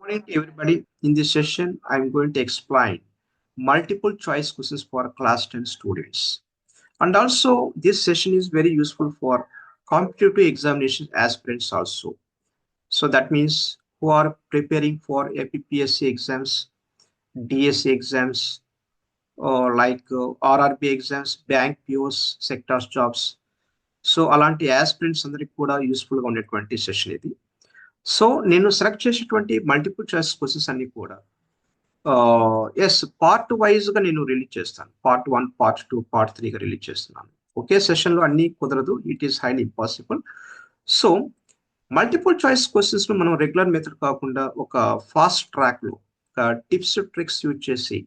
Morning to everybody. In this session, I'm going to explain multiple choice questions for class 10 students. And also, this session is very useful for competitive examination aspirants also. So that means who are preparing for APPSC exams, DSC exams, or like RRB exams, bank POs, sectors jobs. So అలాంటి aspirants అందరికి కూడా useful గా ఉండేటువంటి session ఇది. So నేను select చేసేటువంటి multiple choice questions అన్ని కూడా ఎస్ పార్ట్ వైజ్ గా నేను రిలీజ్ చేస్తాను. పార్ట్ 1, పార్ట్ 2, పార్ట్ 3 గా రిలీజ్ చేస్తున్నాను. ఒకే సెషన్ లో అన్ని కుదరదు, it is highly impossible. So multiple choice questions ను మనం రెగ్యులర్ మెథడ్ కాకుండా ఒక ఫాస్ట్ ట్రాక్ లో టిప్స్ ట్రిక్స్ యూజ్ చేసి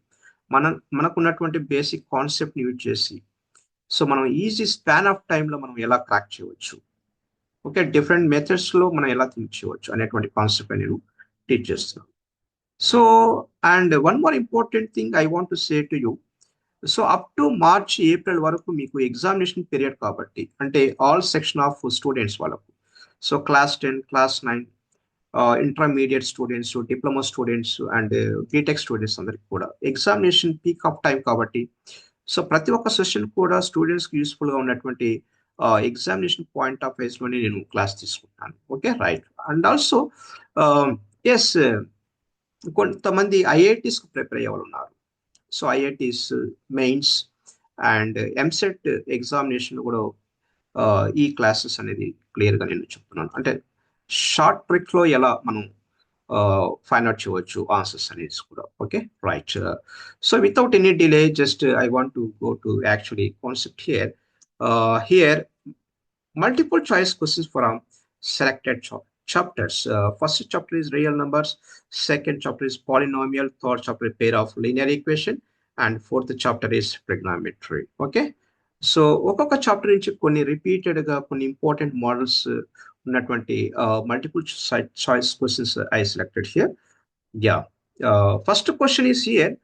మనకున్నటువంటి బేసిక్ కాన్సెప్ట్ ని యూజ్ చేసి సో మనం ఈజీ స్పాన్ ఆఫ్ టైంలో మనం ఎలా క్రాక్ చేయవచ్చు, ఓకే, డిఫరెంట్ మెథడ్స్ లో మనం ఎలా థింక్ చేయవచ్చు అనేటువంటి కాన్సెప్ట్ నేను టీచ్ చేస్తున్నాను. So and one more important thing I want to say to you. So up to March April వరకు మీకు ఎగ్జామినేషన్ పీరియడ్ కాబట్టి, అంటే ఆల్ సెక్షన్ ఆఫ్ స్టూడెంట్స్ వాళ్ళకు, so class 10, class 9, intermediate students, diploma students and BTech students అందరికి కూడా examination peak of time కాబట్టి, so ప్రతి ఒక్క సెషన్ కూడా స్టూడెంట్స్కి యూస్ఫుల్గా ఉన్నటువంటి ఎగ్జామినేషన్ పాయింట్ ఆఫ్ వైజ్ లోనే నేను క్లాస్ తీసుకుంటాను. Okay, right. And also yes, కొంతమంది ఐఐటీస్కి ప్రిపేర్ అయ్యే వాళ్ళు ఉన్నారు. So IITs mains and EAMCET examination కూడా ఈ క్లాసెస్ అనేది క్లియర్గా నేను చెప్తున్నాను. అంటే షార్ట్ ట్రిక్లో ఎలా మనం ఫైండ్ అవుట్ చేయవచ్చు ఆన్సర్స్ అనేది కూడా. Okay, right. So without any delay, just I want to go to actually concept here. Here, multiple choice questions from selected chapters. First chapter is real numbers, second chapter is polynomial, third chapter is pair of linear equation, and fourth chapter is trigonometry. Okay, so ఒక్కొక్క chapter నుంచి కొన్ని repeated గా కొన్ని important models ఉన్నటువంటి multiple choice questions I selected here. Yeah, first question is here.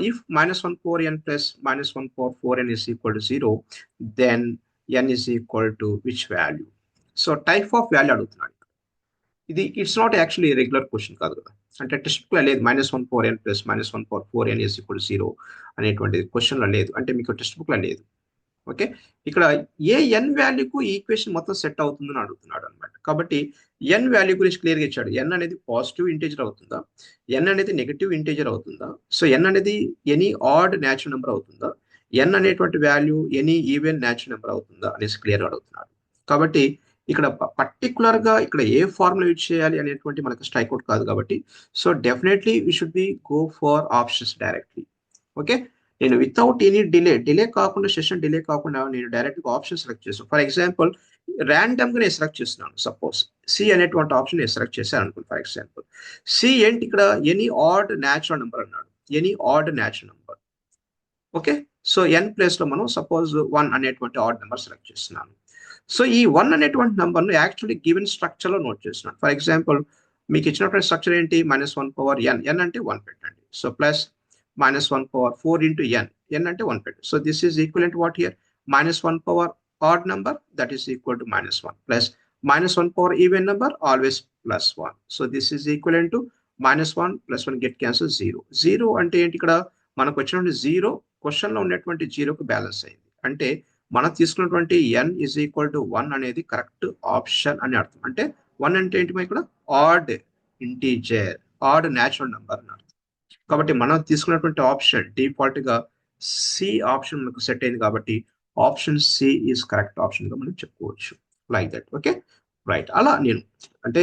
If minus 1 power n plus minus 1 power 4n is equal to 0, then n is equal to which value? So type of value అడుగుతున్నాడు. ఇది it's not actually regular question కాదు కదా, అంటే text book లో లేదు -1 power n plus -1 power 4n is equal to 0 అనేటువంటి question లో లేదు, అంటే మీకు టెక్స్ట్ బుక్ లో లేదు. ఓకే, ఇక్కడ ఏ ఎన్ వాల్యూకు ఈ ఈక్వేషన్ మొత్తం సెట్ అవుతుందని అడుగుతున్నాడు అనమాట. కాబట్టి ఎన్ వాల్యూ గురించి క్లియర్గా ఇచ్చాడు. ఎన్ అనేది పాజిటివ్ ఇంటీజర్ అవుతుందా, ఎన్ అనేది నెగటివ్ ఇంటీజర్ అవుతుందా, సో ఎన్ అనేది ఎనీ ఆడ్ న్యాచురల్ నెంబర్ అవుతుందా, ఎన్ అనేటువంటి value any even natural number అవుతుందా అనేసి క్లియర్గా అడుగుతున్నాడు. కాబట్టి ఇక్కడ పర్టికులర్ గా ఇక్కడ ఏ ఫార్ములా యూజ్ చేయాలి అనేటువంటి మనకు స్ట్రైక్ అవుట్ కాదు. కాబట్టి so definitely we should be go for options directly. Okay, నేను వితౌట్ ఎనీ డిలే కాకుండా, సెషన్ డిలే కాకుండా నేను డైరెక్ట్ గా ఆప్షన్ సెలెక్ట్ చేస్తాను. ఫర్ ఎగ్జాంపుల్ ర్యాండమ్ గా నేను సెలెక్ట్ చేస్తున్నాను. సపోజ్ సి అనేటువంటి ఆప్షన్ నేను సెలెక్ట్ చేశాను అనుకోండి. ఫర్ ఎగ్జాంపుల్ సి ఏంటి, ఇక్కడ ఎనీ ఆడ్ న్యాచురల్ నెంబర్ అన్నాడు, any odd natural number. Okay, so N place లో మనం సపోజ్ 1 అనేటువంటి ఆడ్ నెంబర్ సెలెక్ట్ చేస్తున్నాను. సో ఈ 1 అనేటువంటి నెంబర్ ను యాక్చువల్లీ గివెన్ స్ట్రక్చర్ లో నోట్ చేస్తున్నాను. ఫర్ ఎగ్జాంపుల్ మీకు ఇచ్చినటువంటి స్ట్రక్చర్ ఏంటి, -1 power n, n అంటే 1 పెట్టండి. So plus -1 power 4 into n, n అంటే 1 పెట్టండి. So this is equivalent what here, -1 power odd number, that is equal to -1, plus -1 power even number, always +1. So this is equivalent to -1 + 1 get cancel 0. 0 అంటే ఏంటి, ఇక్కడ మనకు వచ్చినటువంటి 0 question లో ఉన్నటువంటి 0కు balance అయింది. అంటే మనం తీసుకున్నటువంటి n is equal to 1 అనేది కరెక్ట్ ఆప్షన్ అని అర్థం. అంటే 1 అంటే ఏంటి, ఇక్కడ odd integer, odd natural number అని అర్థం. కాబట్టి మనం తీసుకున్నటువంటి ఆప్షన్ డిఫాల్ట్ గా సి ఆప్షన్ మనకు సెట్ అయింది. కాబట్టి option c is correct option గా మనం చెప్పుకోవచ్చు, లైక్ దట్. Okay, right. అలా నేను అంటే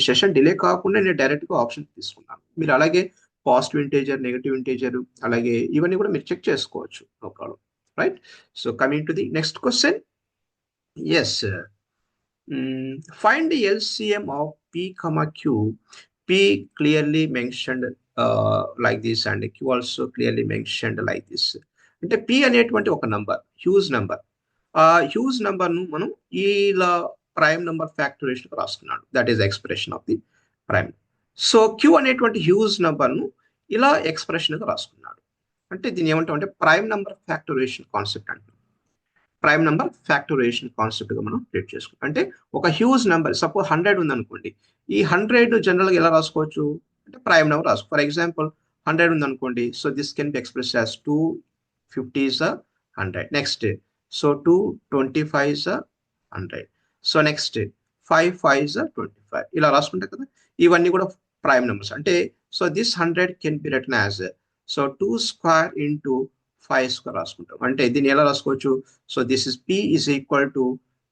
సెషన్ డిలే కాకుండా నేను డైరెక్ట్ గా ఆప్షన్ తీసుకున్నాను. మీరు అలాగే పాజిటివ్ ఇంటీజర్, నెగటివ్ ఇంటీజర్, అలాగే ఇవన్నీ కూడా మీరు చెక్ చేసుకోవచ్చు, no problem, right. So coming to the next question. Yes, find the LCM of p, q. p clearly mentioned like this and q also clearly mentioned like this. అంటే p అనేటువంటి ఒక number, huge number. ఆ huge number ను మనం ఇలా prime number factorisation రాసుకున్నాడు, that is expression of the prime. So q అనేటువంటి huge number ను ఇలా ఎక్స్ప్రెషన్ గా రాసుకున్నాడు. అంటే దీన్ని ఏమంటాం అంటే ప్రైమ్ నెంబర్ ఫ్యాక్టరేషన్ కాన్సెప్ట్ అంటాం. ప్రైమ్ నెంబర్ ఫ్యాక్టరేషన్ కాన్సెప్ట్ గా మనం క్రియేట్ చేసుకుంటాం. అంటే ఒక హ్యూజ్ నెంబర్, సపోజ్ 100 ఉంది అనుకోండి, ఈ 100 జనరల్ గా ఎలా రాసుకోవచ్చు, అంటే ప్రైమ్ నెంబర్ రాసుకో. ఫర్ ఎగ్జాంపుల్ 100 ఉంది అనుకోండి, so this can be express as 250 is a 100. Next so 225 is a 100. So next 5 is a 25. ఇలా రాసుకుంటాం కదా. ఇవన్నీ కూడా ప్రైమ్ నెంబర్స్. అంటే so this 100 can be written as so 2 square into 5 square రాసుకుంటాం. అంటే దీన్ని ఎలా రాసుకోవచ్చు? So this is P is equal to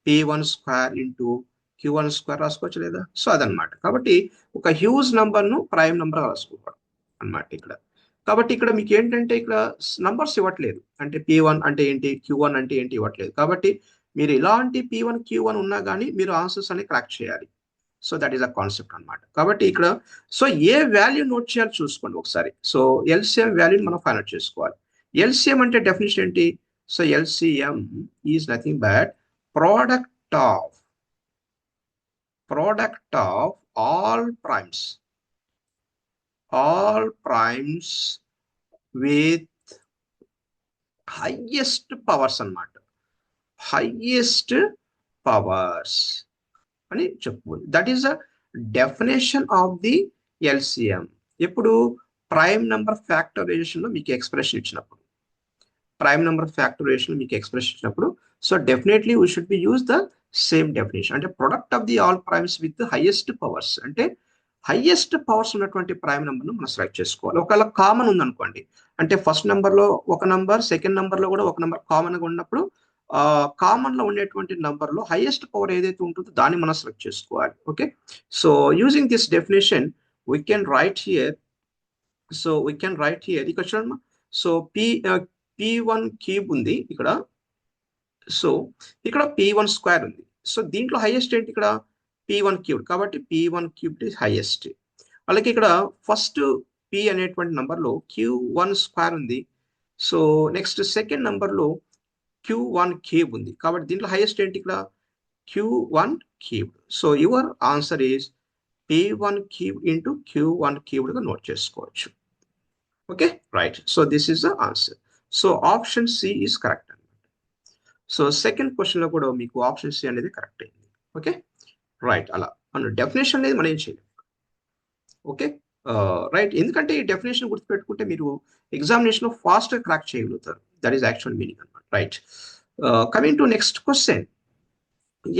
P1 square into Q1 square రాసుకోవచ్చు లేదా? సో అదనమాట. కాబట్టి ఒక హ్యూజ్ నంబర్ను ప్రైమ్ నెంబర్ రాసుకోవడం అనమాట ఇక్కడ. కాబట్టి ఇక్కడ మీకు ఏంటంటే ఇక్కడ నంబర్స్ ఇవ్వట్లేదు. అంటే P1 అంటే ఏంటి, Q1 అంటే ఏంటి ఇవ్వట్లేదు. కాబట్టి మీరు ఇలాంటి P1 Q1 ఉన్నా కానీ మీరు ఆన్సర్స్ అనేవి క్రాక్ చేయాలి. So that is a concept అనమాట. కాబట్టి ఇక్కడ సో ఏ వాల్యూ నోట్ చేయాలి చూసుకోండి ఒకసారి. సో ఎల్సిఎం వాల్యూని మనం ఫైండ్ అవుట్ చేసుకోవాలి. ఎల్సిఎం అంటే డెఫినేషన్ ఏంటి? So LCM is nothing but product of all primes with highest powers అన్నమాట. highest powers అని చెప్పు. That is a definition of the LCM. ఇప్పుడు ప్రైమ్ నెంబర్ ఫ్యాక్టరైజేషన్ లో మీకు ఎక్స్ప్రెషన్ ఇచ్చినప్పుడు, so definitely we should be use the same definition. అంటే product of the all primes with highest powers, అంటే highest powers ఉన్నటువంటి prime నెంబర్ను మనం select చేసుకోవాలి. ఒకవేళ కామన్ ఉందనుకోండి, అంటే ఫస్ట్ నెంబర్లో ఒక నెంబర్, సెకండ్ నెంబర్లో కూడా ఒక నెంబర్ కామన్గా ఉన్నప్పుడు కామన్ లో ఉండేటువంటి నంబర్ లో హైయెస్ట్ పవర్ ఏదైతే ఉంటుందో దాన్ని మనం సెలెక్ట్ చేసుకోవాలి. Okay, so using this definition we can write here. ఇక్కడ చూడండి. సో P1 క్యూబ్ ఉంది ఇక్కడ. సో ఇక్కడ P1 స్క్వేర్ ఉంది. సో దీంట్లో హైయెస్ట్ ఏంటి? ఇక్కడ P1 క్యూబ్. కాబట్టి P1 క్యూబ్ ఇస్ హైయెస్ట్. అలాగే ఇక్కడ ఫస్ట్ P అనేటువంటి నంబర్లో Q1 స్క్వేర్ ఉంది. సో నెక్స్ట్ సెకండ్ నంబర్లో Q1 క్యూబ్ ఉంది. కాబట్టి దీంట్లో హైయెస్ట్ ఏంటి? ఇక్కడ Q1 cube. So your answer is P1 cube into Q1 క్యూబ్గా నోట్ చేసుకోవచ్చు. Okay, right. So this is the answer. So option C is correct అనమాట. సో సెకండ్ క్వశ్చన్ లో కూడా మీకు ఆప్షన్ సి అనేది కరెక్ట్ అయింది. Okay, right. అలా మన డెఫినేషన్ అనేది మనం ఏం చేయలేము. Okay, right. ఎందుకంటే ఈ డెఫినేషన్ గుర్తుపెట్టుకుంటే మీరు ఎగ్జామినేషన్ ఫాస్ట్ గా క్రాక్ చేయగలుగుతారు. దట్ ఈస్ యాక్చువల్ మీనింగ్ అనమాట. Right. Coming to next question.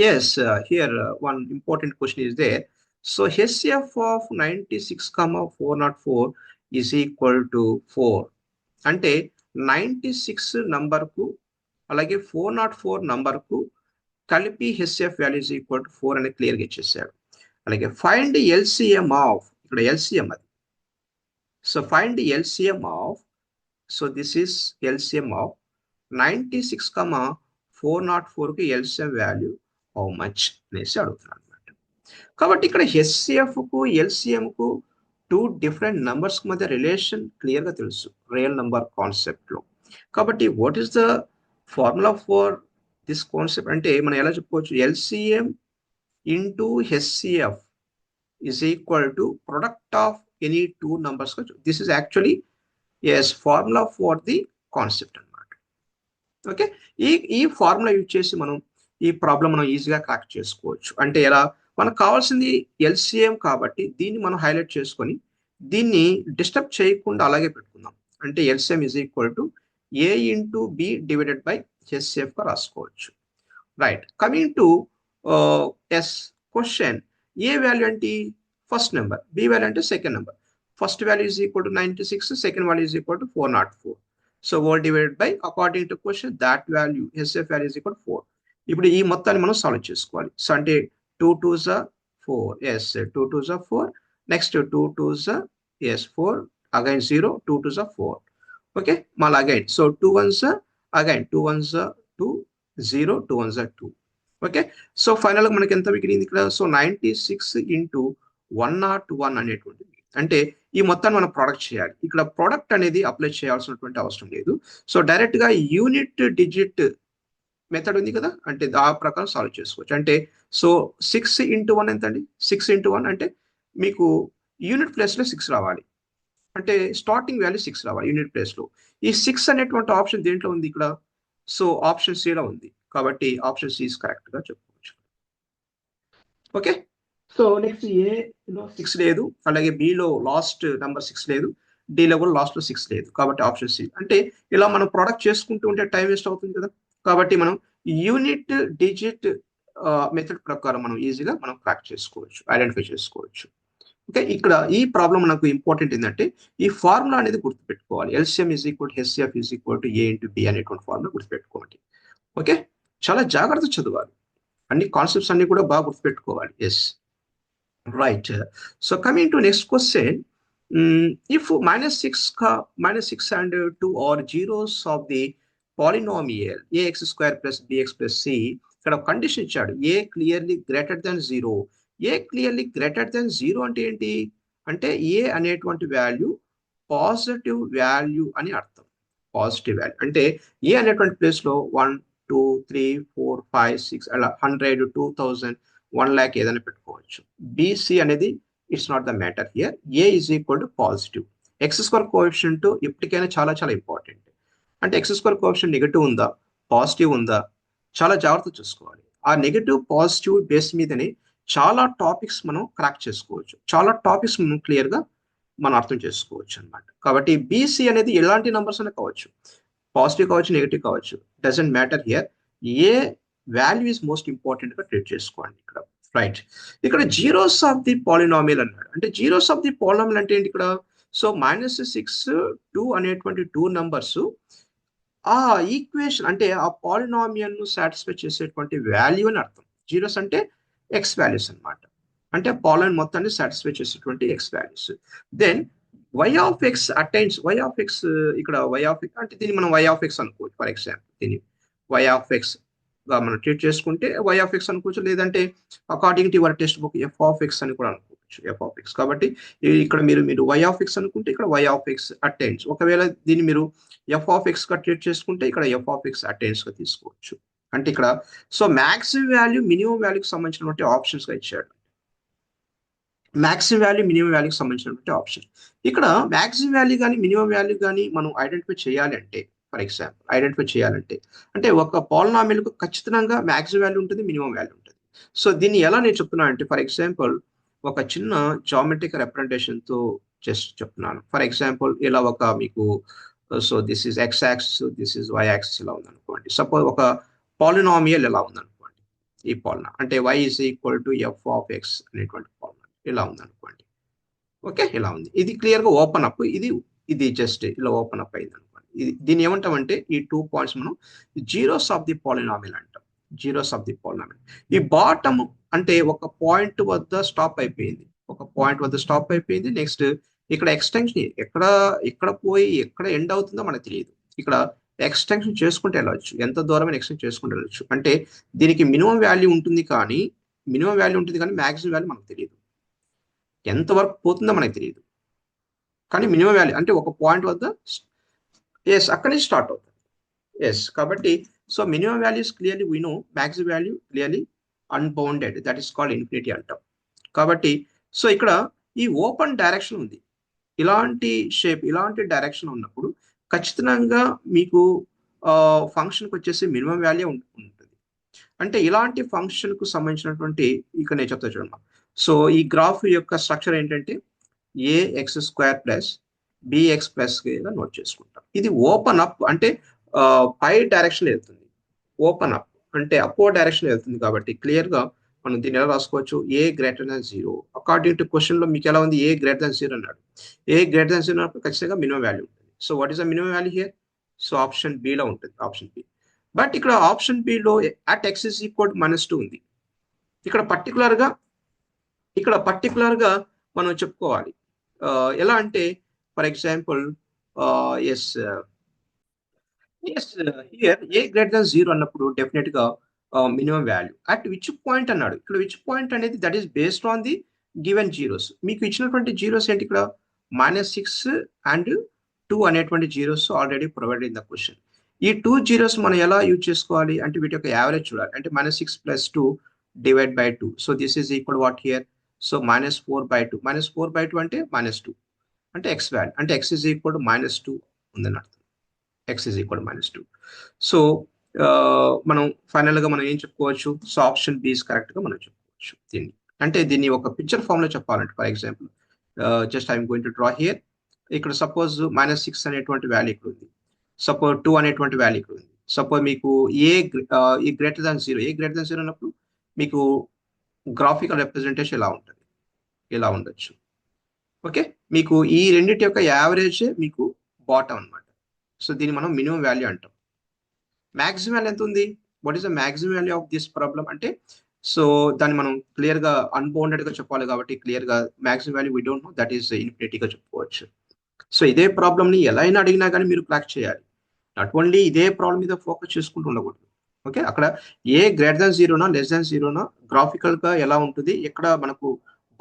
Yes, here one important question is there. So HCF of 96,404 is equal to 4. అంటే 96 నంబర్కు అలాగే 404 నంబర్కు కలిపి HCF value is equal to 4 అని క్లియర్గా ఇచ్చేసాడు. అలాగే ఫైండ్ ఎల్సిఎం ఆఫ్, ఇక్కడ ఎల్సిఎం అది. So find LCM of, so this is LCM of 96,404కి ఎల్సిఎం వాల్యూ హౌ మచ్ అనేసి అడుగుతున్నాను అనమాట. కాబట్టి ఇక్కడ HCFకు ఎల్సిఎంకు టూ డిఫరెంట్ నంబర్స్ మధ్య రిలేషన్ క్లియర్గా తెలుసు రియల్ నంబర్ కాన్సెప్ట్లో. కాబట్టి what is the formula for this concept అంటే మనం ఎలా చెప్పుకోవచ్చు? LCM into HCF is equal to product of any two numbers. This is actually as formula for the concept అనమాట. ఓకే, ఈ ఫార్ములా యూజ్ చేసి మనం ఈ ప్రాబ్లం మనం ఈజీగా క్రాక్ చేసుకోవచ్చు. అంటే ఎలా? మనకు కావాల్సింది ఎల్సిఎం కాబట్టి దీన్ని మనం హైలైట్ చేసుకొని దీన్ని డిస్టర్బ్ చేయకుండా అలాగే పెట్టుకుందాం. అంటే LCM is equal to A into B divided by HCF గా రాసుకోవచ్చు. Right. Coming to as question. A value అంటే ఫస్ట్ నెంబర్, B వాల్యూ అంటే second number. First value is equal to 96, second value is equal to 404. So all divided by according to question that value HCF value is equal to 4. ఇప్పుడు ఈ మొత్తాన్ని మనం solve చేసుకోవాలి. So అంటే 2 2s are 4. Yes, 2 2s are 4. Next 2 2s are yes 4. Again 0. 2 2s are 4. Okay, mal again. So 2 1s are again 2 1s are 2 0. 2 1s are 2. Okay, so final గా మనకి ఎంత మిగిలింది ఇక్కడ? సో 96 ఇంటూ 101 అనేటువంటిది. అంటే ఈ మొత్తాన్ని మనం ప్రొడక్ట్ చేయాలి. ఇక్కడ ప్రొడక్ట్ అనేది అప్లై చేయాల్సినటువంటి అవసరం లేదు. సో డైరెక్ట్ గా యూనిట్ డిజిట్ మెథడ్ ఉంది కదా, అంటే ఆ ప్రకారం సాల్వ్ చేసుకోవచ్చు. అంటే సో 6 ఇంటూ 1 ఎంత అండి? 6 ఇంటూ 1 అంటే మీకు యూనిట్ ప్లేస్లో 6 రావాలి. అంటే స్టార్టింగ్ వాల్యూ 6 రావాలి యూనిట్ ప్లేస్లో. ఈ 6 అనేటువంటి ఆప్షన్ దేంట్లో ఉంది? ఇక్కడ. సో ఆప్షన్ సిలో ఉంది. కాబట్టి ఆప్షన్ సి ఇస్ కరెక్ట్గా చెప్పుకోవచ్చు. ఓకే, సో నెక్స్ట్ ఏలో 6 లేదు, అలాగే బిలో లాస్ట్ నెంబర్ 6 లేదు, డిలో కూడా లాస్ట్ లో 6 లేదు, కాబట్టి ఆప్షన్ సి. అంటే ఇలా మనం ప్రొడక్ట్ చేసుకుంటూ ఉంటే టైం వేస్ట్ అవుతుంది కదా, కాబట్టి మనం యూనిట్ డిజిట్ మెథడ్ ప్రకారం మనం ఈజీగా మనం క్రాక్ చేసుకోవచ్చు, ఐడెంటిఫై చేసుకోవచ్చు. ఓకే, ఇక్కడ ఈ ప్రాబ్లం మనకు ఇంపార్టెంట్ ఏంటంటే ఈ ఫార్ములా అనేది గుర్తుపెట్టుకోవాలి. LCM is equal to HCF is equal to A into B అనేటువంటి ఫార్ములా గుర్తుపెట్టుకోవాలి. ఓకే, చాలా జాగ్రత్త చదవాలి, అన్ని కాన్సెప్ట్స్ అన్ని కూడా బాగా గుర్తుపెట్టుకోవాలి. Yes, right. So coming to next question, if minus 6 and 2 are zeros of the polynomial ax square plus bx plus c, ఇక్కడ కండిషన్ ఇచ్చాడు ఏ క్లియర్లీ గ్రేటర్ దాన్ జీరో. ఏ క్లియర్లీ గ్రేటర్ దాన్ జీరో అంటే ఏంటి అంటే ఏ అనేటువంటి వాల్యూ పాజిటివ్ వాల్యూ అని అర్థం. Positive value అంటే ఏ అనేటువంటి ప్లేస్ లో 1 2 3 4 5 6 అలా 100 2000 1 lakh ఏదైనా పెట్టుకోవచ్చు. బీసీ అనేది it's not the matter here. A is equal to positive. X square coefficient ఎప్పటికైనా చాలా చాలా ఇంపార్టెంట్. అంటే ఎక్స్ స్క్వేర్ కోఎఫిషియంట్ నెగటివ్ ఉందా పాజిటివ్ ఉందా చాలా జాగ్రత్త చూసుకోవాలి. ఆ నెగటివ్ పాజిటివ్ బేస్ మీదనే చాలా టాపిక్స్ మనం క్రాక్ చేసుకోవచ్చు, చాలా టాపిక్స్ మనం క్లియర్ గా మనం అర్థం చేసుకోవచ్చు అనమాట. కాబట్టి బీసీ అనేది ఎలాంటి నంబర్స్ అయినా కావచ్చు, పాజిటివ్ కావచ్చు నెగటివ్ కావచ్చు, doesn't matter here. A value is most important గా ట్రీట్ చేసుకోండి ఇక్కడ. రైట్, ఇక్కడ జీరోస్ ఆఫ్ ది పాలినామియల్ అన్నాడు. అంటే జీరోస్ ఆఫ్ ది పాలినామియల్ అంటే ఏంటి ఇక్కడ? సో -6 2 అనేటువంటి టూ నంబర్స్ ఆ ఈక్వేషన్ అంటే ఆ పాలినామియల్ ను సాటిస్ఫై చేసేటువంటి వాల్యూ అని అర్థం. జీరోస్ అంటే ఎక్స్ వాల్యూస్ అనమాట, అంటే పాలినామియల్ మొత్తాన్ని సాటిస్ఫై చేసేటువంటి X values. Then Y of X attains Y of X, ఇక్కడ వై ఆఫ్ ఎక్స్ అంటే దీన్ని మనం వై ఆఫ్ ఎక్స్ అనుకోవచ్చు. ఫర్ ఎగ్జాంపుల్ దీన్ని వై ఆఫ్ ఎక్స్ గా మనం ట్రీట్ చేసుకుంటే వై ఆఫ్ ఎక్స్ అనుకోవచ్చు, లేదంటే according to your textbook F of X అని కూడా అనుకోవచ్చు. ఎఫ్ ఆఫ్ ఎక్స్ కాబట్టి ఇక్కడ మీరు వై ఆఫ్ ఎక్స్ అనుకుంటే ఇక్కడ వై ఆఫ్ ఎక్స్ అటైన్స్. ఒకవేళ దీన్ని మీరు ఎఫ్ ఆఫ్ ఎక్స్ గా ట్రీట్ చేసుకుంటే ఇక్కడ ఎఫ్ ఆఫ్ ఎక్స్ అటైన్స్ గా తీసుకోవచ్చు. అంటే ఇక్కడ సో మాక్సిమం వాల్యూ మినిమం వాల్యూకి సంబంధించినటువంటి ఆప్షన్స్ గా ఇచ్చాడు. మాక్సిమం వాల్యూ మినిమం వాల్యూకి సంబంధించినటువంటి ఆప్షన్. ఇక్కడ మాక్సిమం వాల్యూ కానీ మినిమం వాల్యూ కానీ మనం ఐడెంటిఫై చేయాలి అంటే, ఫర్ ఎగ్జాంపుల్ ఐడెంటిఫై చేయాలంటే అంటే ఒక పాలినామియల్ కు ఖచ్చితంగా మాక్సిమం వాల్యూ ఉంటుంది, మినిమం వాల్యూ ఉంటుంది. సో దీన్ని ఎలా నేను చెప్తున్నాను అంటే, ఫర్ ఎగ్జాంపుల్ ఒక చిన్న జామెట్రిక్ రిప్రజెంటేషన్ తో జస్ట్ చెప్తున్నాను. ఫర్ ఎగ్జాంపుల్ ఇలా ఒక మీకు so this is X axis, this is Y axis ఇలా ఉంది అనుకోండి. సపోజ్ ఒక పాలినామియల్ ఎలా ఉంది అనుకోండి. ఈ పాలినా అంటే y is equal to F of X అనేటువంటి పాలినామియల్ ఇలా ఉంది అనుకోండి. ఓకే, ఇలా ఉంది. ఇది క్లియర్ గా ఓపెన్ అప్, ఇది జస్ట్ ఇలా ఓపెన్ అప్ అయింది అనుకోండి. దీన్ని ఏమంటామంటే ఈ 2 పాయింట్స్ మనం జీరోస్ ఆఫ్ ది పాలినామియల్ అంటాం. Zeros of the polynomial. ఈ బాటమ్ అంటే ఒక పాయింట్ వద్ద స్టాప్ అయిపోయింది, ఒక పాయింట్ వద్ద స్టాప్ అయిపోయింది. నెక్స్ట్ ఇక్కడ ఎక్స్టెన్షన్ ఎక్కడ పోయి ఎక్కడ ఎండ్ అవుతుందో మనకు తెలియదు. ఇక్కడ ఎక్స్టెన్షన్ చేసుకుంటే వెళ్ళవచ్చు, ఎంత దూరం ఎక్స్టెండ్ చేసుకుంటే వెళ్ళవచ్చు. అంటే దీనికి మినిమం వాల్యూ ఉంటుంది కానీ మాక్సిమం వాల్యూ మనకు తెలియదు, ఎంత వరకు పోతుందో మనకు తెలియదు. కానీ మినిమం వాల్యూ అంటే ఒక పాయింట్ వద్ద ఎస్ అక్కడి నుంచి స్టార్ట్ అవుతుంది. ఎస్, కాబట్టి so minimum values clearly we know, maximum value clearly unbounded, that is called infinity అంటాం. కాబట్టి సో ఇక్కడ ఈ ఓపెన్ డైరెక్షన్ ఉంది, ఇలాంటి షేప్ ఇలాంటి డైరెక్షన్ ఉన్నప్పుడు ఖచ్చితంగా మీకు ఫంక్షన్కి వచ్చేసి మినిమం వాల్యూ ఉంటుంది. అంటే ఇలాంటి ఫంక్షన్ కు సంబంధించినటువంటి ఇక్కడ నేను చెప్తా చూడమ్మా. సో ఈ గ్రాఫ్ యొక్క స్ట్రక్చర్ ఏంటంటే a x square plus b x plus గా నోట్ చేసుకుంటాం. ఇది ఓపెన్ అప్ అంటే పై డైరెక్షన్ వెళ్తుంది, ఓపెన్ అప్ అంటే అప్వర్డ్ డైరెక్షన్ వెళ్తుంది. కాబట్టి క్లియర్ గా మనం దీన్ని ఎలా రాసుకోవచ్చు, a greater than zero. According to question లో మీకు ఎలా ఉంది, ఏ గ్రేటర్ దాన్ జీరో అన్నాడు. ఏ గ్రేటర్ దాన్ జీరో అన్నప్పుడు ఖచ్చితంగా మినిమం వాల్యూ ఉంటుంది. So what is the minimum value here? So option B లో ఉంటుంది, ఆప్షన్ బి. బట్ ఇక్కడ ఆప్షన్ బి లో at X is equal to -2 ఉంది. ఇక్కడ పర్టికులర్ గా మనం చెప్పుకోవాలి. ఎలా అంటే for example as here A greater than zero అన్నప్పుడు డెఫినెట్ గా minimum value at which point అన్నాడు. ఇక్కడ విచ్ పాయింట్ అనేది that is based on the given zeros. మీకు ఇచ్చినటువంటి జీరోస్ ఏంటి ఇక్కడ? -6 అండ్ 2 అనేటువంటి zeros already provide in the question. ఈ 2 జీరోస్ మనం ఎలా యూజ్ చేసుకోవాలి అంటే వీటి యొక్క యావరేజ్ చూడాలి. అంటే -6 + 2 divide by 2. So this is equal what here? So -4/2. -4/2 అంటే -2 అంటే ఎక్స్ వాల్యూ, అంటే ఎక్స్ ఈజ్ ఈక్వల్ టు -2 ఉందని అర్థం. X is equal -2. సో మనం ఫైనల్ గా మనం ఏం చెప్పుకోవచ్చు? So option B is correct గా మనం చెప్పుకోవచ్చు దీన్ని. అంటే దీన్ని ఒక పిక్చర్ ఫామ్ లో చెప్పాలంటే for example just I'm going to draw here. ఇక్కడ సపోజ్ -6 అనేటువంటి వాల్యూ ఇక్కడ ఉంది, సపోజ్ 2 అనేటువంటి వాల్యూ ఇక్కడ ఉంది. సపోజ్ మీకు ఏ గ్రేటర్ దాన్ జీరో, ఏ గ్రేటర్ దాన్ జీరో అన్నప్పుడు మీకు గ్రాఫికల్ రిప్రజెంటేషన్ ఇలా ఉంటుంది, ఇలా ఉండొచ్చు. ఓకే, మీకు ఈ రెండింటి యొక్క యావరేజ్ మీకు బాటమ్ అన్నమాట. సో దీన్ని మనం మినిమం వాల్యూ అంటాం. మాక్సిమం వాల్యూ ఎంత ఉంది? What is the maximum value of this problem అంటే, సో దాన్ని మనం క్లియర్ గా అన్బౌండెడ్ గా చెప్పాలి కాబట్టి క్లియర్ గా maximum value we don't know, that is ఇన్ఫినిటీగా చెప్పుకోవచ్చు. సో ఇదే ప్రాబ్లమ్ ని ఎలా అయినా అడిగినా కానీ మీరు క్రాక్ చేయాలి. నాట్ ఓన్లీ ఇదే ప్రాబ్లం మీద ఫోకస్ చేసుకుంటూ ఉండకూడదు. ఓకే, అక్కడ ఏ గ్రేటర్ దాన్ జీరోనా లెస్ దాన్ జీరోనా గ్రాఫికల్ గా ఎలా ఉంటుంది, ఎక్కడ మనకు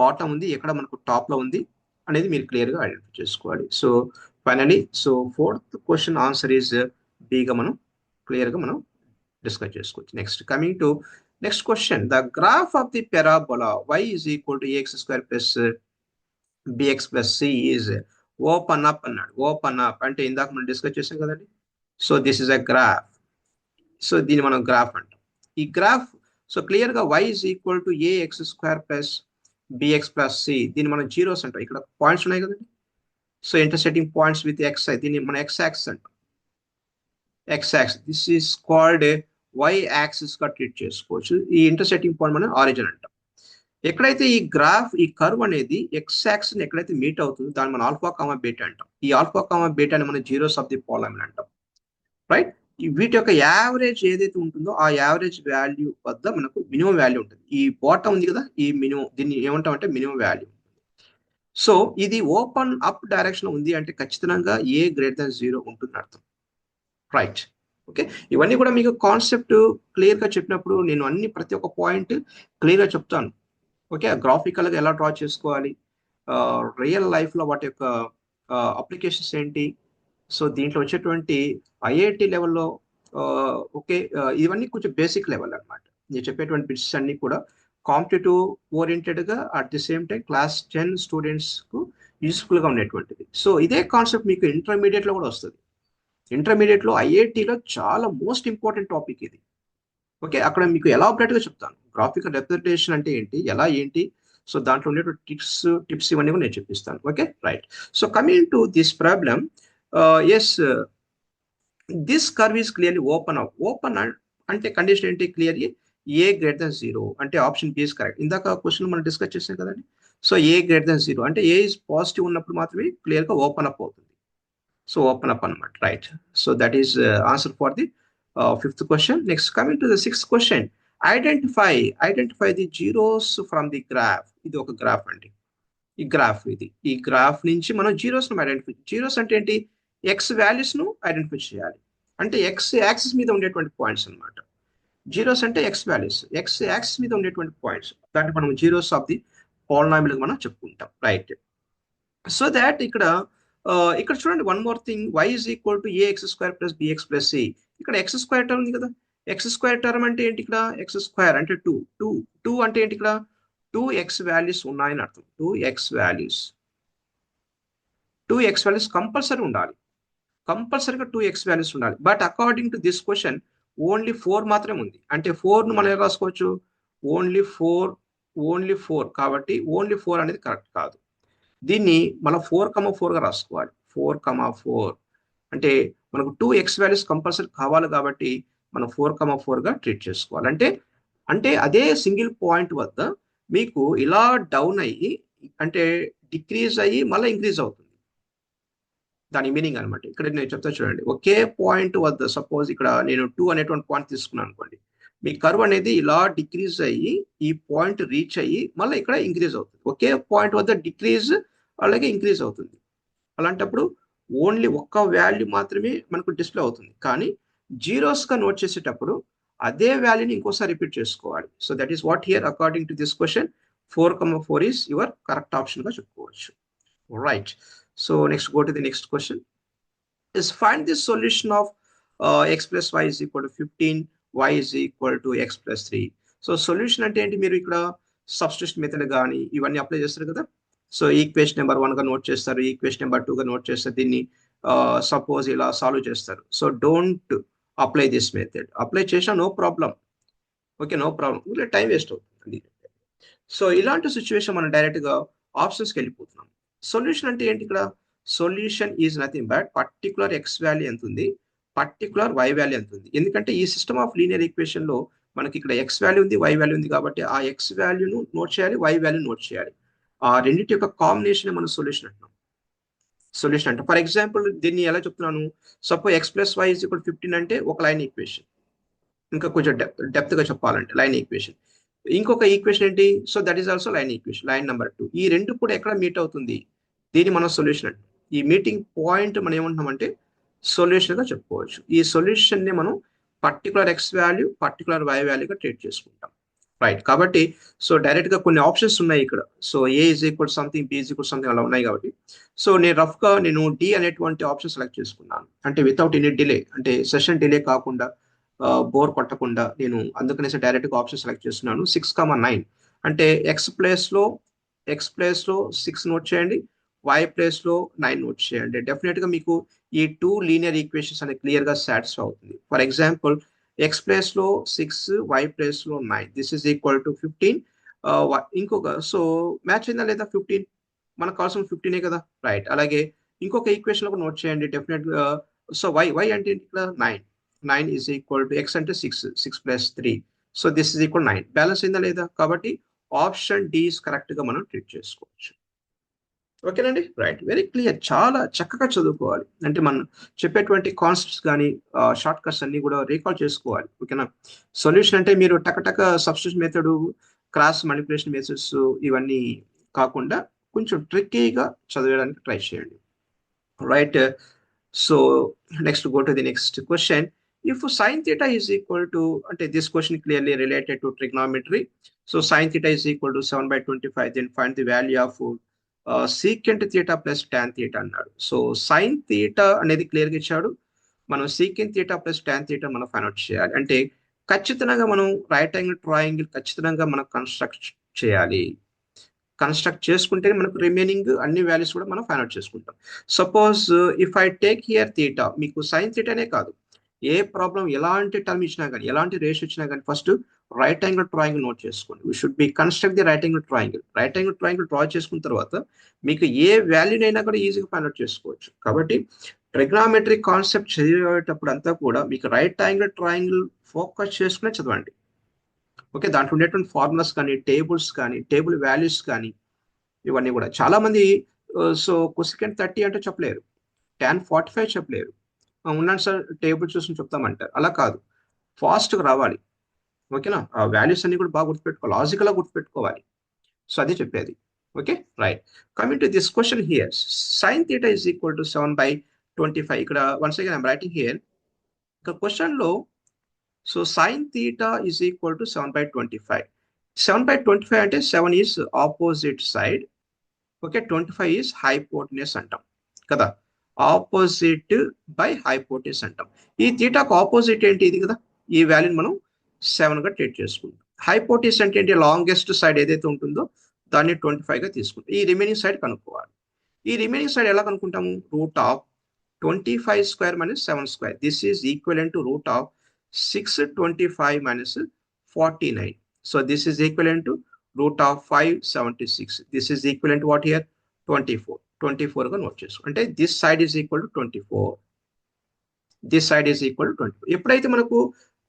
బాటమ్ ఉంది, ఎక్కడ మనకు టాప్ లో ఉంది అనేది మీరు క్లియర్ గా ఐడెంటిఫై చేసుకోవాలి. So finally so fourth question answer is బిగా మనం క్లియర్ గా మనం డిస్కస్ చేసుకోవచ్చు. Next coming to next question, the graph of the parabola y is equal to ax square plus bx plus c is open up అన్నాడు. Open up అంటే ఇందాక మనం discuss చేసాం కదండి. So this is a graph. So దీన్ని మనం graph అంటాం. ఈ గ్రాఫ్ సో క్లియర్ గా y is equal to ax square plus bx plus c, దీన్ని మనం జీరోస్ అంటాం. ఇక్కడ పాయింట్స్ ఉన్నాయి కదండి. So intersecting points with x, దీన్ని మనం x యాక్సిస్ అంటాం. x axis, this is called y axis గా ట్రీట్ చేసుకోవచ్చు. ఈ ఇంటర్సెక్టింగ్ పాయింట్ మనం ఆరిజిన్ అంటాం. ఎక్కడైతే ఈ గ్రాఫ్ ఈ కర్వ్ అనేది x యాక్సిస్ ఎక్కడైతే మీట్ అవుతుందో దాన్ని మనం ఆల్ఫా కామా బీటా అంటాం. ఈ ఆల్ఫా కామా బీటాని మనం జీరోస్ ఆఫ్ ది పాలినామిల్ అంటాం. రైట్, వీటి యొక్క యావరేజ్ ఏదైతే ఉంటుందో ఆ యావరేజ్ వాల్యూ వద్ద మనకు మినిమం వాల్యూ ఉంటుంది. ఈ బాటమ్ ఉంది కదా, ఈ మినిమం, దీన్ని ఏమంటాం అంటే మినిమం వాల్యూ. సో ఇది ఓపెన్ అప్ డైరెక్షన్ ఉంది అంటే ఖచ్చితంగా ఏ గ్రేటర్ దాన్ జీరో ఉంటుంది అర్థం. రైట్, ఓకే, ఇవన్నీ కూడా మీకు కాన్సెప్ట్ క్లియర్ గా చెప్పినప్పుడు నేను అన్ని ప్రతి ఒక్క పాయింట్ క్లియర్ గా చెప్తాను. ఓకే, గ్రాఫికల్ గా ఎలా డ్రా చేసుకోవాలి, రియల్ లైఫ్ లో వాటి యొక్క అప్లికేషన్స్ ఏంటి, సో దీంట్లో వచ్చేటువంటి ఐఐటి లెవెల్లో ఓకే, ఇవన్నీ కొంచెం బేసిక్ లెవెల్ అన్నమాట. నేను చెప్పేటువంటి బిట్స్ అన్ని కూడా కాంపిటేటివ్ ఓరియంటెడ్ గా at the same time class 10 students కు యూస్ఫుల్ గా ఉండేటువంటిది. సో ఇదే కాన్సెప్ట్ మీకు ఇంటర్మీడియట్ లో కూడా వస్తుంది. ఇంటర్మీడియట్ లో ఐఐటిలో చాలా మోస్ట్ ఇంపార్టెంట్ టాపిక్ ఇది. ఓకే, అక్కడ మీకు ఎలా ఆపరేట్ గా చెప్తాను, గ్రాఫికల్ రిప్రజెంటేషన్ అంటే ఏంటి, ఎలా ఏంటి, సో దాంట్లో ఉండేటువంటి టిప్స్ ఇవన్నీ కూడా నేను చెప్పిస్తాను. Okay, right. So coming to this problem, yes this curve is clearly open up. Open అంటే కండిషన్ ఏంటి, clearly a greater than zero అంటే ఆప్షన్ బి ఇస్ కరెక్ట్. ఇందాక క్వశ్చన్ మనం డిస్కస్ చేసాం కదండి. So a greater than zero అంటే a is positive ఉన్నప్పుడు మాత్రమే క్లియర్ గా ఓపెన్ అప్ అవుతుంది. సో ఓపెన్ అప్ అన్నమాట. Right, so that is answer for the fifth question. Next coming to the sixth question, identify the zeros from the graph. ఇది ఒక graph అండి. ఈ graph నుంచి మనం జీరోస్ ను ఐడెంటిఫై, జీరోస్ అంటే ఏంటి, ఎక్స్ వాల్యూస్ ను ఐడెంటిఫై చేయాలి. అంటే ఎక్స్ యాక్సిస్ మీద ఉండేటువంటి పాయింట్స్ అన్నమాట. జీరోస్ అంటే ఎక్స్ వాల్యూస్, ఎక్స్ యాక్సిస్ మీద ఉండేటువంటి పాయింట్స్, దాన్ని మనం జీరోస్ ఆఫ్ ది పాలినామిల్ మనం చెప్పుకుంటాం. రైట్, సో దాట్ ఇక్కడ చూడండి one more thing, y is equal to ax square plus bx plus c. ఇక్కడ ఎక్స్ స్క్వేర్ టర్మ్ ఉంది కదా, ఎక్స్ స్క్వేర్ టర్మ్ అంటే ఏంటి, ఇక్కడ ఎక్స్ స్క్వేర్ అంటే టూ అంటే ఏంటి, ఇక్కడ 2x వాల్యూస్ ఉన్నాయని అర్థం. 2x వాల్యూస్ కంపల్సరీ ఉండాలి, కంపల్సరీగా 2x వాల్యూస్ ఉండాలి. But according to this question only 4 మాత్రమే ఉంది. అంటే 4 ను మనం ఎలా రాసుకోవచ్చు, ఓన్లీ 4 కాబట్టి ఓన్లీ 4 అనేది కరెక్ట్ కాదు. దీన్ని మనం 4,4 గా రాసుకోవాలి. 4,4 అంటే మనకు 2x వాల్యూస్ కంపల్సరీ కావాలి కాబట్టి మనం 4,4 గా ట్రీట్ చేసుకోవాలి. అంటే అదే సింగిల్ పాయింట్ వద్ద మీకు ఇలా డౌన్ అయ్యి అంటే డిక్రీజ్ అయ్యి మళ్ళీ ఇంక్రీజ్ అవుతుంది, దాని మీనింగ్ అనమాట. ఇక్కడ నేను చెప్తా చూడండి, ఒకే పాయింట్ వద్ద సపోజ్ ఇక్కడ నేను 2 అనేటువంటి పాయింట్ తీసుకున్నాను అనుకోండి, మీ కర్వ్ అనేది ఇలా డిక్రీజ్ అయ్యి ఈ పాయింట్ రీచ్ అయ్యి మళ్ళీ ఇక్కడ ఇంక్రీజ్ అవుతుంది. ఒకే పాయింట్ వద్ద డిక్రీజ్ అలాగే ఇంక్రీజ్ అవుతుంది. అలాంటప్పుడు ఓన్లీ ఒక్క వాల్యూ మాత్రమే మనకు డిస్ప్లే అవుతుంది. కానీ జీరోస్ గా నోట్ చేసేటప్పుడు అదే వాల్యూని ఇంకోసారి రిపీట్ చేసుకోవాలి. So that is what here according to this question 4,4 is your correct option గా చెప్పుకోవచ్చు. Right, so next go to the next question, is find the solution of x plus y is equal to 15, y is equal to x plus 3. So solution అంటే ఏంటి, మీరు ఇక్కడ substitution method కానీ ఇవన్నీ apply చేస్తారు కదా. సో ఈక్వేషన్ నెంబర్ 1 గా note చేస్తారు, ఈక్వేషన్ నెంబర్ 2 గా నోట్ చేస్తారు, దీన్ని సపోజ్ ఇలా సాల్వ్ చేస్తారు. So don't apply this method. Apply చేసినా no problem, okay, no problem, ఇలా టైం వేస్ట్ అవుతుంది. సో ఇలాంటి సిచ్యువేషన్ మనం డైరెక్ట్ గా ఆప్షన్స్కి వెళ్ళిపోతున్నాం. సొల్యూషన్ అంటే ఏంటి ఇక్కడ? Solution is nothing but particular x value ఎంత ఉంది, పర్టికులర్ వై వాల్యూ ఎంత ఉంది. ఎందుకంటే ఈ సిస్టమ్ ఆఫ్ లీనియర్ ఈక్వేషన్ లో మనకి ఇక్కడ ఎక్స్ వాల్యూ ఉంది, వై వాల్యూ ఉంది, కాబట్టి ఆ ఎక్స్ వాల్యూను నోట్ చేయాలి, వై వాల్యూ నోట్ చేయాలి. ఆ రెండింటి యొక్క కాంబినేషన్ మనం సొల్యూషన్ అంటున్నాం. సొల్యూషన్ అంటే ఫర్ ఎగ్జాంపుల్ దీన్ని ఎలా చెప్తున్నాను, suppose X plus Y is equal 15 అంటే ఒక లైన్ ఈక్వేషన్. ఇంకా కొంచెం డెప్త్ గా చెప్పాలంటే లైన్ ఈక్వేషన్. ఇంకొక ఈక్వేషన్ ఏంటి? So that is also line equation, line number 2. ఈ రెండు కూడా ఎక్కడ మీట్ అవుతుంది? దీన్ని మనం సొల్యూషన్ అంటాం. ఈ మీటింగ్ పాయింట్ మనం ఏమంటున్నామంటే సొల్యూషన్ గా చెప్పుకోవచ్చు. ఈ సొల్యూషన్ ని మనం particular x value, particular y వాల్యూగా ట్రీట్ చేసుకుంటాం. రైట్. కాబట్టి సో డైరెక్ట్ గా కొన్ని ఆప్షన్స్ ఉన్నాయి ఇక్కడ. So a is equal something, b is equal something అలా ఉన్నాయి కాబట్టి సో నేను రఫ్ గా డి అనేటువంటి ఆప్షన్ సెలెక్ట్ చేసుకున్నాను. అంటే వితౌట్ ఎనీ డిలే, అంటే సెషన్ డిలే కాకుండా బోర్ కొట్టకుండా నేను అందుకనేసి డైరెక్ట్ గా ఆప్షన్ సెలెక్ట్ చేస్తున్నాను. 6,9 అంటే ఎక్స్ ప్లేస్ లో 6 నోట్ చేయండి, వై ప్లేస్ లో 9 నోట్ చేయండి. డెఫినెట్ గా మీకు ఈ 2 లీనియర్ ఈక్వేషన్స్ అనేది క్లియర్ గా సాటిస్ఫై అవుతుంది. ఫర్ ఎగ్జాంపుల్ ఎక్స్ ప్లేస్ లో 6, వై ప్లేస్ లో 9, దిస్ ఈజ్ ఈక్వల్ టు 15. ఇంకొక సో మ్యాచ్ అయిందా లేదా? 15 మనకు కావాల్సిన 15 కదా. రైట్. అలాగే ఇంకొక ఈక్వేషన్ లో నోట్ చేయండి డెఫినెట్ గా. సో వై అంటే ఇక్కడ 9 ఈజ్ ఈక్వల్ టు ఎక్స్ అంటే 6 plus 3, so this is equal 9. Balance అయిందా లేదా? కాబట్టి ఆప్షన్ డి కరెక్ట్ గా మనం ట్రీట్ చేసుకోవచ్చు. ఓకేనండి. రైట్. Very clear. చాలా చక్కగా చదువుకోవాలి. అంటే మనం చెప్పేటువంటి కాన్సెప్ట్స్ కానీ షార్ట్ కట్స్ అన్ని కూడా రీకాల్ చేసుకోవాలి. ఓకేనా. సొల్యూషన్ అంటే మీరు టక substitution method, cross multiplication methods ఇవన్నీ కాకుండా కొంచెం ట్రిక్కీగా చదవడానికి ట్రై చేయండి. Right. So next go to the next question. If sin theta is equal to, అంటే this question clearly related to trigonometry. So sin theta is equal to 7/25, then find the value of secant theta plus tan theta అన్నాడు. So sin theta అనేది clear గా ఇచ్చాడు. మనం secant theta plus tan theta మనం find out చేయాలి. అంటే ఖచ్చితంగా మనం రైట్ యాంగిల్ ట్రయాంగిల్ ఖచ్చితంగా మనం కన్స్ట్రక్ట్ చేయాలి. కన్స్ట్రక్ట్ చేసుకుంటే మనకు రిమైనింగ్ అన్ని వాల్యూస్ కూడా మనం ఫైండ్ అవుట్ చేసుకుంటాం. Suppose if I take here theta, మీకు సైన్ థీటానే కాదు, ఏ ప్రాబ్లం ఎలాంటి టర్మ్ ఇచ్చినా కానీ, ఎలాంటి రేషియో ఇచ్చినా కానీ first right angle triangle note చేసుకోండి. We should be construct the right angle triangle. Right angle triangle draw చేసుకున్న తర్వాత మీకు ఏ వాల్యూనైనా కూడా ఈజీగా ఫైండ్ అవుట్ చేసుకోవచ్చు. కాబట్టి ట్రిగ్నామెట్రీ కాన్సెప్ట్ చదివేటప్పుడు అంతా కూడా మీకు రైట్ యాంగిల్ ట్రయాంగిల్ ఫోకస్ చేసుకునే చదవండి. ఓకే. దాంట్లో ఉండేటువంటి ఫార్ములాస్ కానీ, టేబుల్స్ కానీ, టేబుల్ వాల్యూస్ కానీ ఇవన్నీ కూడా చాలా మంది సో కొసెకంట్ 30 అంటే చెప్పలేరు, tan 45 చెప్పలేరు. ఉన్నాను సార్ టేబుల్ చూసి చెప్తామంటారు. అలా కాదు, ఫాస్ట్గా రావాలి. ఓకేనా. ఆ వాల్యూస్ అన్ని కూడా బాగా గుర్తుపెట్టుకోవాలి, లాజికల్గా గుర్తుపెట్టుకోవాలి. సో అదే చెప్పేది. Okay. Right. Coming to this question here, sine theta is equal to 7/25. ఇక్కడ once again I'm writing here. ఇక్కడ క్వశ్చన్ లో so sign theta is equal to 7/25. 7/25 అంటే 7 is opposite side. Okay. 25 is hypotenuse అంటాం కదా. Opposite by hypotenuse అంటాం. ఈ థీటాకు opposite ఏంటి? ఇది కదా. ఈ వాల్యూని మనం 7 గా ట్రీట్ చేసుకుంటాం. హైపోటెనస్ అంటే ఏంటి? లాంగెస్ట్ సైడ్ ఏదైతే ఉంటుందో దాన్ని 25 గా తీసుకుంటాం. ఈ రిమైనింగ్ సైడ్ కనుక్కోవాలి. ఈ రిమైనింగ్ సైడ్ ఎలా కనుక్కుంటాము? Root of 25 square minus 7 square, this is equivalent to root of 625 minus 49. So this is equivalent to root of 576. This is equivalent to what here? 24. 24 గా నోట్ చేసుకో. అంటే this side is equal to 24. This side is equal to 24. ఎప్పుడైతే మనకు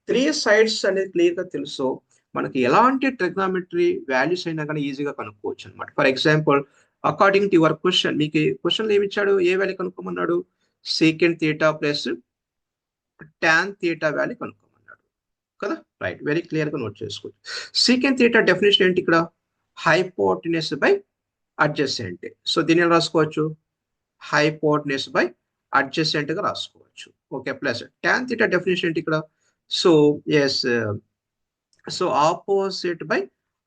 3 sides అనేది clear గా తెలుసో మనకి ఎలాంటి ట్రిగ్నామెట్రీ వాల్యూస్ అయినా కానీ ఈజీగా కనుక్కోవచ్చు అనమాట. For example according to your question, మీకు క్వశ్చన్ ఏమి ఇచ్చాడు? ఏ వాల్యూ కనుక్కోమన్నాడు? Secant theta plus tan theta value కనుక్కోమన్నాడు కదా. రైట్. వెరీ క్లియర్ గా నోట్ చేసుకోవచ్చు. సీకెంట్ థీటా డెఫినేషన్ ఏంటి ఇక్కడ? Hypotenuse by adjacent. సో దీన్ని ఎలా రాసుకోవచ్చు? హైపోటెనస్ బై అడ్జసెంట్ గా రాసుకోవచ్చు. Okay. Plus tan theta definition ఏంటి ఇక్కడ? So yes, so opposite by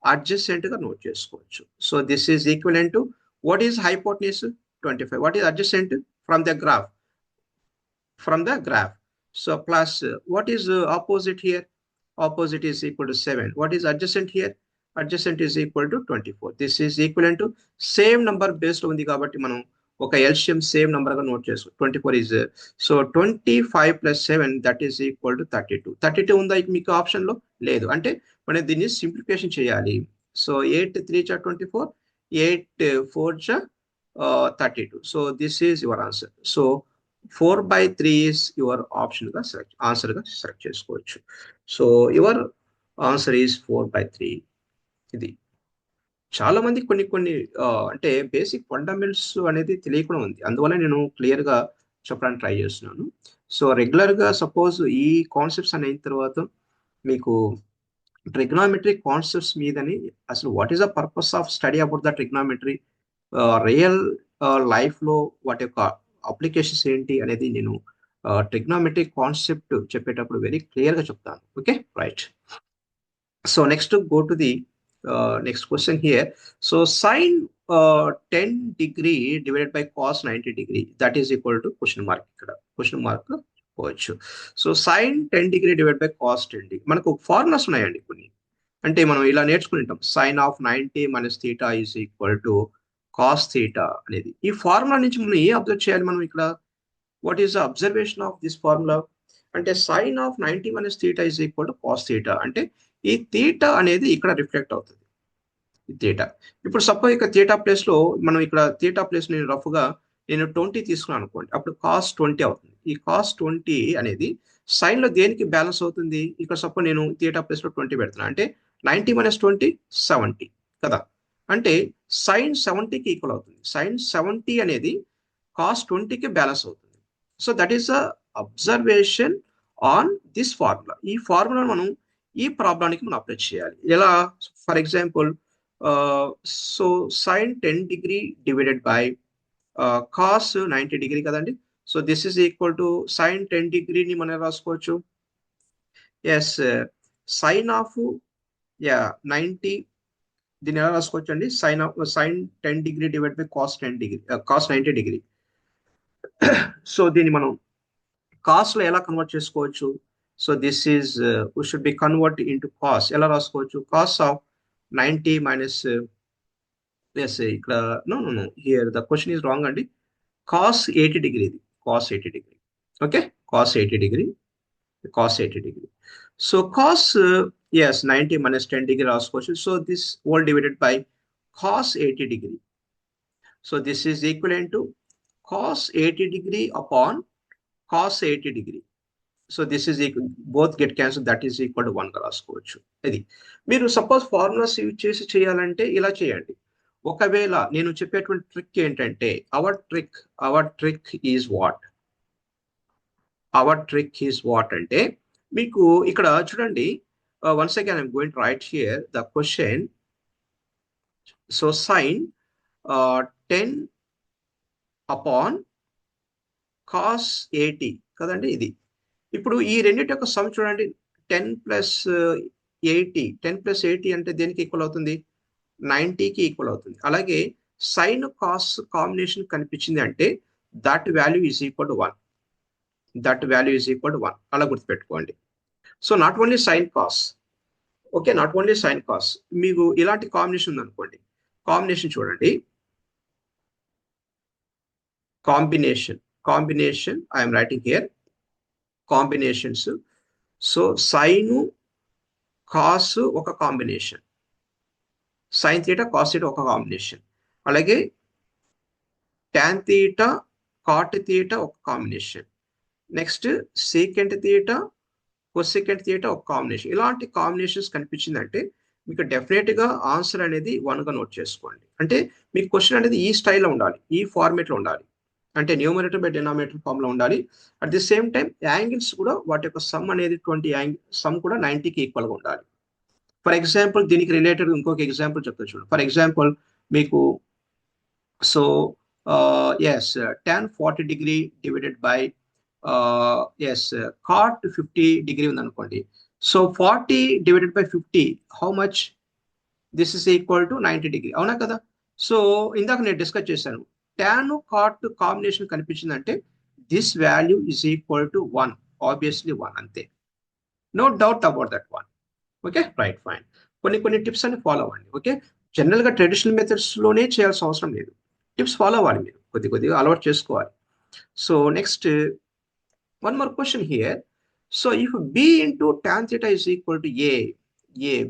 adjacent గా నోట్ చేసుకోవచ్చు. So this is equivalent to what is hypotenuse? 25. What is adjacent? From the graph. So plus what is opposite here? Opposite is equal to 7. What is adjacent here? Adjacent is equal to 24. This is equivalent to same number based on the కాబట్టి మనం ఒక LCM same number గా note చేసుకో. 24 is so 25 plus 7 that is equal to 32. 32 ఉందా మీకు option లో? లేదు. అంటే మనం దీన్ని సింప్లిఫికేషన్ చేయాలి. So 8 3 are 24, 8 4 are 32. So this is your answer. So 4/3 is your option answer select చేసుకోవచ్చు. So your answer is 4/3. ఇది చాలా మంది కొన్ని కొన్ని అంటే బేసిక్ ఫండమెంటల్స్ అనేది తెలియకుండా ఉంది. అందువల్ల నేను క్లియర్ గా చెప్పడానికి ట్రై చేస్తున్నాను. సో రెగ్యులర్ గా సపోజ్ ఈ కాన్సెప్ట్స్ అయిన తర్వాత మీకు ట్రిగ్నామెట్రీ కాన్సెప్ట్స్ మీదని అసలు what is the purpose of study about the trigonometry real life లో వాటి యొక్క అప్లికేషన్స్ ఏంటి అనేది నేను ట్రిగ్నామెట్రీ కాన్సెప్ట్ చెప్పేటప్పుడు వెరీ క్లియర్ గా చెప్తాను. Okay right. So next go to the next question here. So sin 10 degree divided by cos 90 degree, that is equal to question mark ఇక్కడ క్వశ్చన్ మార్క్ పోవచ్చు. So sin 10 degree divided by cos 10 degree మనకు formulas ఉన్నాయండి కొన్ని. అంటే మనం ఇలా నేర్చుకుంటాం sin of 90 minus theta is equal to cos theta అనేది. ఈ ఫార్ములా నుంచి మనం ఏ అబ్జర్వ్ చేయాలి మనం ఇక్కడ? What is the observation of this formula? అంటే sin of 90 minus theta is equal to cos theta. అంటే ఈ థీటా అనేది ఇక్కడ రిఫ్లెక్ట్ అవుతుంది. ఈ థీటా ఇప్పుడు సపోజ్ ఇక్కడ థీటా ప్లేస్ లో మనం ఇక్కడ థీటా ప్లేస్ నేను రఫ్ గా నేను 20 తీసుకున్నాను అనుకోండి, అప్పుడు cos 20 అవుతుంది. ఈ cos 20 అనేది సైన్ లో దేనికి బ్యాలెన్స్ అవుతుంది? ఇక్కడ సపోజ్ నేను థీటా ప్లేస్ లో 20 పెడుతున్నా అంటే 90 - 20 70 కదా. అంటే సైన్ 70కి ఈక్వల్ అవుతుంది. సైన్ 70 అనేది cos 20కి బ్యాలెన్స్ అవుతుంది. So that is the observation on this formula. ఈ ఫార్ములా మనం ఈ ప్రాబ్లానికి మనం అప్లై చేయాలి. ఎలా? For example so sine 10 degree divided by cos 90 degree కదండి. So this is equal to sine 10 డిగ్రీని మనం రాసుకోవచ్చు. ఎస్ సైన్ ఆఫ్ 90 దీన్ని ఎలా రాసుకోవచ్చు అండి? Sine 10 degree divide by cos 10 degree cos 90 degree. So దీన్ని మనం కాస్ లో ఎలా కన్వర్ట్ చేసుకోవచ్చు? So this is we should be convert into cos. ఎలా రాసుకోవచ్చు? cos of 90 minus yes ఇక్కడ no here the question is wrong అండి. cos 80 డిగ్రీ ఇది cos 80 degree. Okay cos 80 degree cos 80 degree. So cos yes 90 minus 10 degree రాసుకోవచ్చు. So this all divided by cos 80 degree. So this is equivalent to cos 80 degree upon cos 80 degree. So this is both get cancel, that is equal to 1 గా రాసుకోవచ్చు. ఇది మీరు suppose formulas use చేసి చేయాలంటే ఇలా చేయండి. ఒకవేళ నేను చెప్పేటువంటి ట్రిక్ ఏంటంటే అవర్ ట్రిక్ ఈజ్ వాట్ అంటే మీకు ఇక్కడ చూడండి. Once again I'm going to write here the question. So sine 10 upon cos 80 కదండి ఇది. ఇప్పుడు ఈ రెండింటి యొక్క సమ్ చూడండి. 10 + 80 అంటే దేనికి ఈక్వల్ అవుతుంది? 90కి ఈక్వల్ అవుతుంది. అలాగే సైన్ కాస్ కాంబినేషన్ కనిపించింది అంటే that value is equal to 1. అలా గుర్తుపెట్టుకోండి. So not only sine cos, okay not only sine cos, మీకు ఇలాంటి కాంబినేషన్ ఉంది అనుకోండి. కాంబినేషన్ చూడండి. Combination I'm writing here combinations. So sine cos ఒక combination, sine theta cos theta ఒక కాంబినేషన్, అలాగే టాన్ థీటా కాట్ థీటా ఒక combination, next secant theta cosecant theta ఒక కాంబినేషన్. ఇలాంటి కాంబినేషన్స్ కనిపించిందంటే మీకు డెఫినెట్ గా ఆన్సర్ అనేది 1 గా నోట్ చేసుకోండి. అంటే మీకు క్వశ్చన్ అనేది ఈ స్టైల్లో ఉండాలి, ఈ ఫార్మేట్ లో ఉండాలి. అంటే న్యూమరేటర్ బై డినామినేటర్ ఫామ్ లో ఉండాలి. At the same time angles కూడా వాటి యొక్క సమ్ అనేది 20 సమ్ కూడా 90కి ఈక్వల్ గా ఉండాలి. ఫర్ ఎగ్జాంపుల్ దీనికి రిలేటెడ్ ఇంకొక ఎగ్జాంపుల్ చెప్తా చూడండి. ఫర్ ఎగ్జాంపుల్ మీకు so S tan 40 degree divided by S cot 50 degree ఉంది అనుకోండి. So 40 divided by 50 how much? This is equal to 90 degree, అవునా కదా. సో ఇందాక నేను డిస్కస్ చేశాను. టాన్ కాట్ కాంబినేషన్ కనిపించిందంటే this value is equal to 1, obviously 1 అంతే, no doubt about that 1. Okay right fine. కొన్ని టిప్స్ అని ఫాలో అవ్వండి. ఓకే జనరల్ గా ట్రెడిషనల్ మెథడ్స్ లోనే చేయాల్సిన అవసరం లేదు, టిప్స్ ఫాలో అవ్వాలి, మీరు కొద్దిగా అలవాటు చేసుకోవాలి. So next one more question here. So if b into tan theta is equal to a,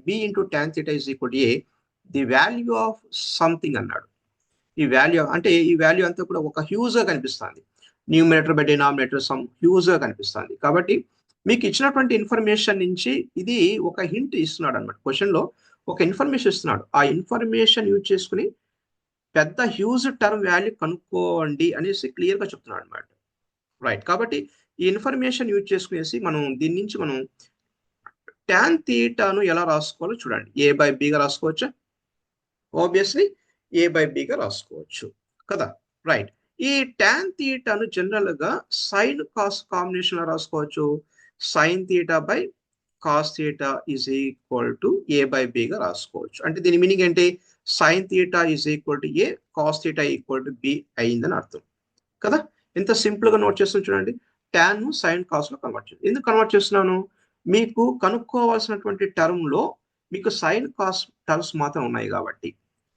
b into tan theta is equal to a, the value of something అన్నాడు. ఈ వాల్యూ అంటే ఈ value అంతా కూడా ఒక హ్యూజ్ గా కనిపిస్తుంది. Numerator by denominator some huge గా కనిపిస్తుంది. కాబట్టి మీకు ఇచ్చినటువంటి ఇన్ఫర్మేషన్ నుంచి ఇది ఒక హింట్ ఇస్తున్నాడు అనమాట. క్వశ్చన్ లో ఒక ఇన్ఫర్మేషన్ ఇస్తున్నాడు. ఆ ఇన్ఫర్మేషన్ యూజ్ చేసుకుని పెద్ద హ్యూజ్ టర్మ్ వాల్యూ కనుక్కోండి అనేసి క్లియర్ గా చెప్తున్నాడు అనమాట. రైట్. కాబట్టి ఈ ఇన్ఫర్మేషన్ యూజ్ చేసుకునేసి మనం దీని నుంచి మనం tan థీటాను ఎలా రాసుకోవాలో చూడండి. ఏ బై బిగా రాసుకోవచ్చా? ఆబ్వియస్లీ ఏ బై బిగా రాసుకోవచ్చు కదా. రైట్. ఈ tan థీటాను జనరల్ గా సైన్ కాస్ కాంబినేషన్ లో రాసుకోవచ్చు. Sine theta by cos theta is equal to a by బిగా రాసుకోవచ్చు. అంటే దీని మీనింగ్ ఏంటి? Sine theta is equal to a, cos theta equal to b అయిందని అర్థం కదా. ఎంత సింపుల్ గా నోట్ చేస్తాను చూడండి. టాన్ సైన్ కాస్ లో కన్వర్ట్ చేస్తాను. ఎందుకు కన్వర్ట్ చేస్తున్నాను? మీకు కనుక్కోవాల్సినటువంటి టర్మ్ లో మీకు సైన్ కాస్ టర్మ్స్ మాత్రం ఉన్నాయి కాబట్టి.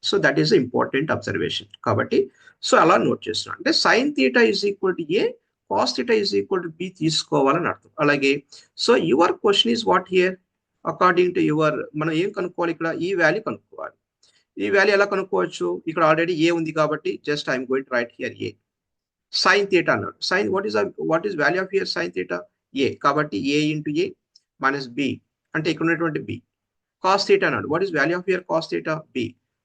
So that is important observation. కాబట్టి సో అలా నోట్ చేస్తున్నాను. అంటే sine theta is equal to a, cos theta is equal to B తీసుకోవాలని అర్థం. అలాగే so your question is what here? According to your మనం ఏం కనుక్కోవాలి? ఇక్కడ ఈ వాల్యూ కనుక్కోవాలి. ఈ వాల్యూ ఎలా కనుక్కోవచ్చు? ఇక్కడ ఆల్రెడీ ఏ ఉంది కాబట్టి just I'm going to write here a. Sine theta అన్నాడు. Sine what is value of here? Sine theta a. కాబట్టి a into a minus b అంటే ఇక్కడ ఉన్నటువంటి బి. కాస్ థీటా అన్నాడు. What is value of here? Cos theta b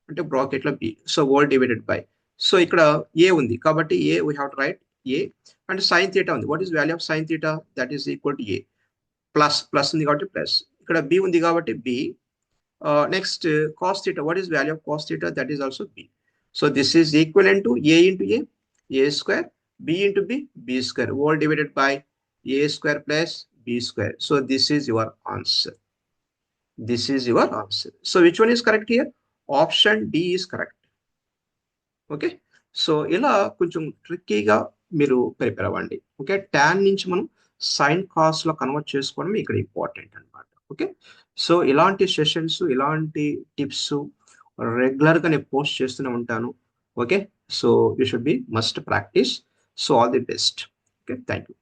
అంటే bracket లో b. So whole divided by. So ఇక్కడ a ఉంది కాబట్టి a we have to write a. అంటే సైన్ థీటా ఉంది. What is value of sine theta? That is equal to A. Plus ఉంది కాబట్టి plus. ఇక్కడ బి ఉంది కాబట్టి B. Next cos theta. What is value of cos theta? That is also B. So this is equal to A into A square, b into b square, all divided by a square plus b square. So this is your answer. This is your answer. So which one is correct here? Option D is correct. Okay. So ఇలా కొంచెం ట్రిక్కీగా మీరు prepare అవ్వండి. Okay. Tan నుంచి మనం sign cos లో convert చేసుకోవడం ఇక్కడ important అనమాట. ఓకే. సో ఇలాంటి సెషన్స్, ఇలాంటి టిప్స్ రెగ్యులర్ గా నేను పోస్ట్ చేస్తూనే ఉంటాను. Okay. So you should be must practice. So all the best. Okay, thank you.